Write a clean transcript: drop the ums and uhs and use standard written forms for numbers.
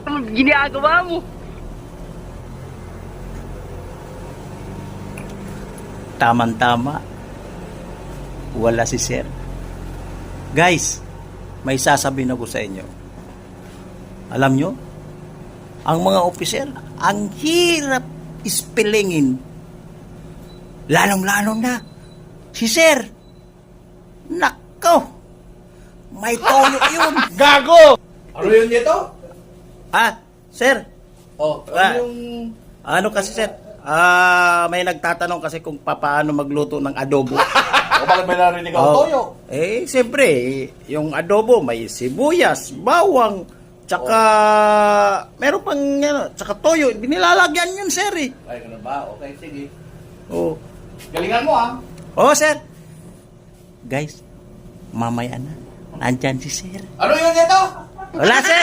naman ginagawa mo? Tama-tama. Wala si sir. Guys, may sasabihin ako sa inyo. Alam nyo, ang mga opiser, ang hirap ispelingin. Lalong-lalo na, si sir. Nako, may toyo yun. Gago! Ano yun nito? Sir. Ano yung... Ano kasi sir? May nagtatanong kasi kung paano magluto ng adobo. O bakit may narinig ako toyo? Siyempre, yung adobo may sibuyas, bawang, tsaka meron pang tsaka toyo. Nilalagyan yun, sir eh. Ay, ganun ba? Okay, sige. Oh. Galingan mo Sir. Guys, mamaya na. Nandyan si sir. Ano yun nito? Wala, sir.